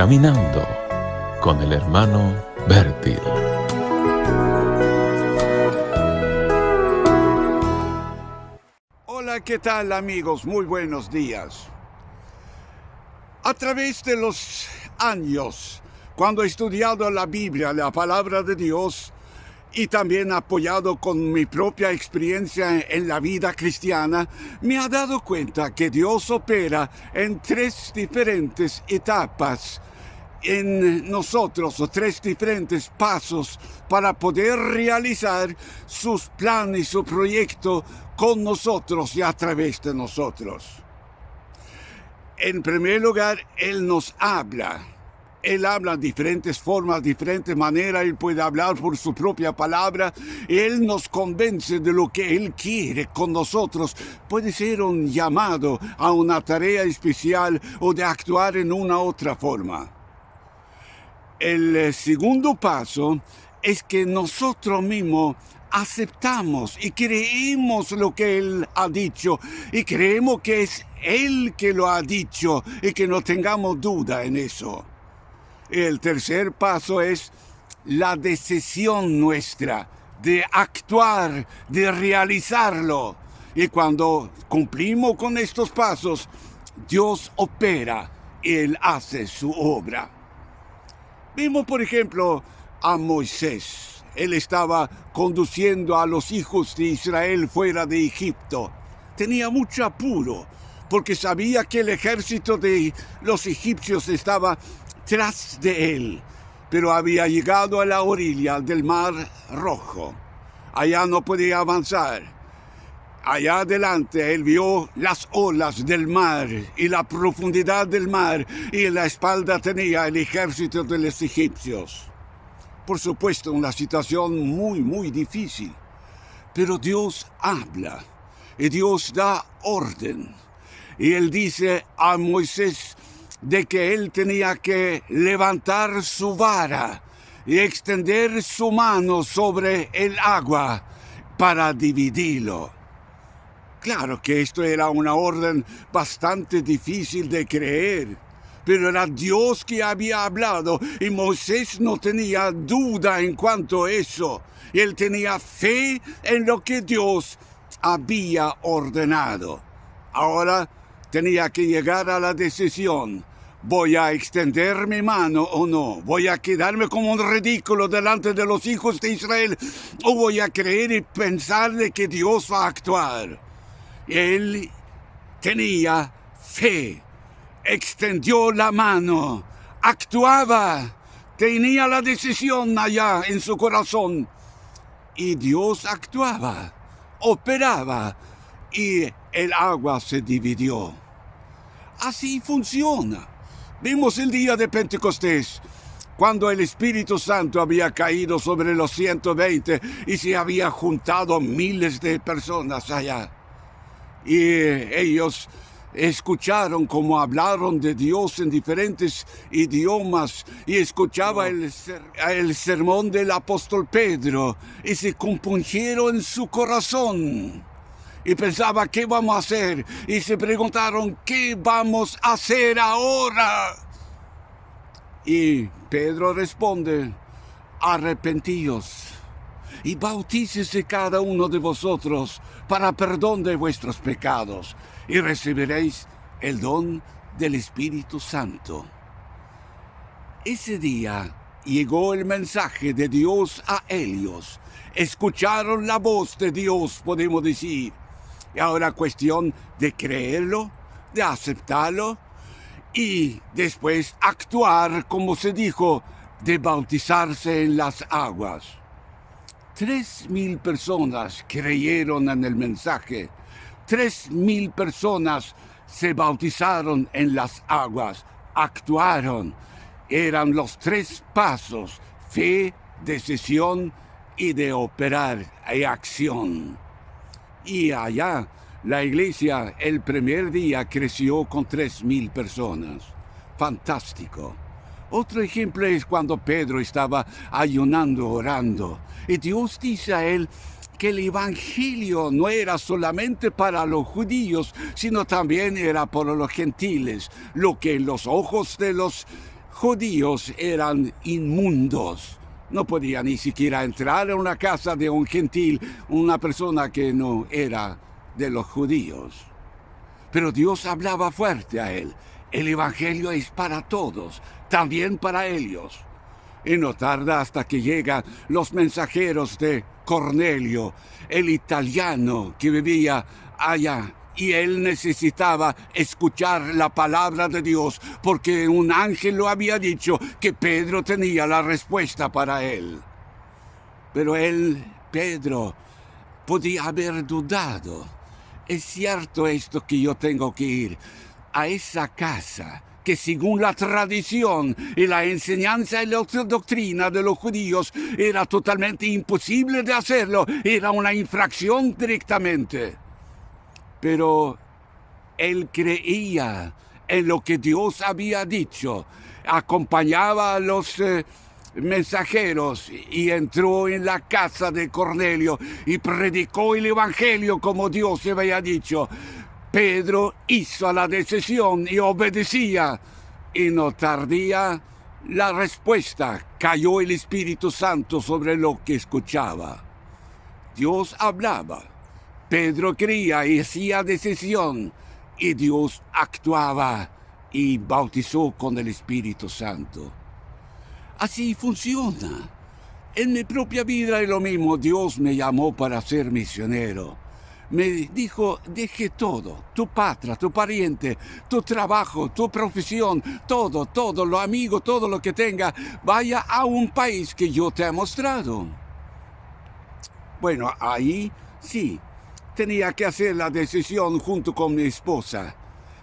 Caminando con el hermano Bertil. Hola, ¿qué tal, amigos? Muy buenos días. A través de los años, cuando he estudiado la Biblia, la palabra de Dios, y también apoyado con mi propia experiencia en la vida cristiana, me he dado cuenta que Dios opera en tres diferentes etapas en nosotros, o tres diferentes pasos para poder realizar sus planes, su proyecto con nosotros y a través de nosotros. En primer lugar, Él nos habla. Él habla de diferentes formas, de diferentes maneras. Él puede hablar por su propia palabra. Él nos convence de lo que Él quiere con nosotros. Puede ser un llamado a una tarea especial o de actuar en una otra forma. El segundo paso es que nosotros mismos aceptamos y creemos lo que Él ha dicho y creemos que es Él que lo ha dicho y que no tengamos duda en eso. El tercer paso es la decisión nuestra de actuar, de realizarlo. Y cuando cumplimos con estos pasos, Dios opera y Él hace su obra. Vimos, por ejemplo, a Moisés. Él estaba conduciendo a los hijos de Israel fuera de Egipto. Tenía mucho apuro, porque sabía que el ejército de los egipcios estaba tras de él, pero había llegado a la orilla del Mar Rojo. Allá no podía avanzar. Allá adelante él vio las olas del mar y la profundidad del mar, y en la espalda tenía el ejército de los egipcios. Por supuesto, una situación muy difícil. Pero Dios habla y Dios da orden. Y Él dice a Moisés de que él tenía que levantar su vara y extender su mano sobre el agua para dividirlo. Claro que esto era una orden bastante difícil de creer, pero era Dios que había hablado y Moisés no tenía duda en cuanto a eso. Él tenía fe en lo que Dios había ordenado. Ahora tenía que llegar a la decisión. ¿Voy a extender mi mano o no? ¿Voy a quedarme como un ridículo delante de los hijos de Israel? ¿O voy a creer y pensar de que Dios va a actuar? Él tenía fe, extendió la mano, actuaba, tenía la decisión allá en su corazón. Y Dios actuaba, operaba, y el agua se dividió. Así funciona. Vimos el día de Pentecostés, cuando el Espíritu Santo había caído sobre los 120 y se había juntado miles de personas allá. Y ellos escucharon cómo hablaron de Dios en diferentes idiomas y escuchaba el sermón del apóstol Pedro y se compungieron en su corazón. Y pensaba, ¿qué vamos a hacer? Y se preguntaron, ¿qué vamos a hacer ahora? Y Pedro responde, arrepentíos y bautícese cada uno de vosotros para perdón de vuestros pecados y recibiréis el don del Espíritu Santo. Ese día llegó el mensaje de Dios a ellos. Escucharon la voz de Dios, podemos decir. Y ahora cuestión de creerlo, de aceptarlo y después actuar, como se dijo, de bautizarse en las aguas. 3,000 personas creyeron en el mensaje. 3,000 personas se bautizaron en las aguas, actuaron. Eran los 3 pasos: fe, decisión y de operar y acción. Y allá, la iglesia el primer día creció con 3,000 personas. Fantástico. Otro ejemplo es cuando Pedro estaba ayunando, orando. Y Dios dice a él que el evangelio no era solamente para los judíos, sino también era para los gentiles. Lo que en los ojos de los judíos eran inmundos. No podía ni siquiera entrar en una casa de un gentil, una persona que no era de los judíos. Pero Dios hablaba fuerte a él. El evangelio es para todos, también para ellos. Y no tarda hasta que llegan los mensajeros de Cornelio, el italiano que vivía allá. Y él necesitaba escuchar la palabra de Dios porque un ángel lo había dicho que Pedro tenía la respuesta para él. Pero Pedro, podía haber dudado. ¿Es cierto esto que yo tengo que ir a esa casa que según la tradición y la enseñanza y la doctrina de los judíos era totalmente imposible de hacerlo? Era una infracción directamente. Pero él creía en lo que Dios había dicho, acompañaba a los mensajeros y entró en la casa de Cornelio y predicó el evangelio como Dios le había dicho. Pedro hizo la decisión y obedecía, y no tardía la respuesta. Cayó el Espíritu Santo sobre lo que escuchaba. Dios hablaba. Pedro creía y hacía decisión, y Dios actuaba y bautizó con el Espíritu Santo. Así funciona. En mi propia vida es lo mismo. Dios me llamó para ser misionero. Me dijo, deje todo, tu patria, tu pariente, tu trabajo, tu profesión, todo, lo amigo, todo lo que tenga, vaya a un país que yo te he mostrado. Bueno, ahí sí. Tenía que hacer la decisión junto con mi esposa.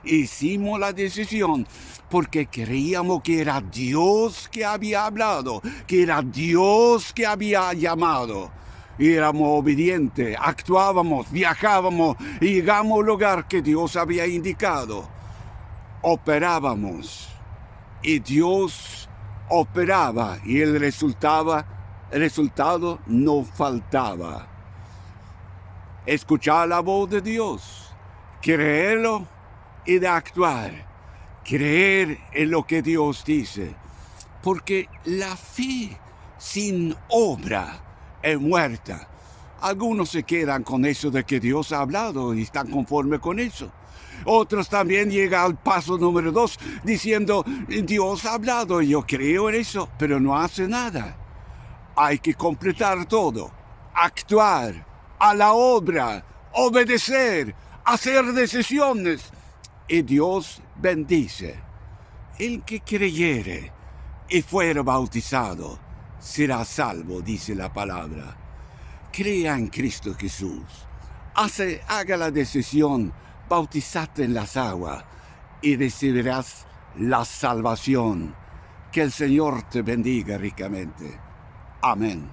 Hicimos la decisión porque creíamos que era Dios que había hablado, que era Dios que había llamado. Éramos obedientes, actuábamos, viajábamos y llegamos al lugar que Dios había indicado. Operábamos y Dios operaba y el resultado no faltaba. Escuchar la voz de Dios, creerlo y de actuar, creer en lo que Dios dice, porque la fe sin obra es muerta. Algunos se quedan con eso de que Dios ha hablado y están conformes con eso. Otros también llegan al paso número 2 diciendo, Dios ha hablado y yo creo en eso, pero no hace nada. Hay que completar todo, actuar, a la obra, obedecer, hacer decisiones. Y Dios bendice. El que creyere y fuera bautizado será salvo, dice la palabra. Crea en Cristo Jesús. Haga la decisión, bautizate en las aguas y recibirás la salvación. Que el Señor te bendiga ricamente. Amén.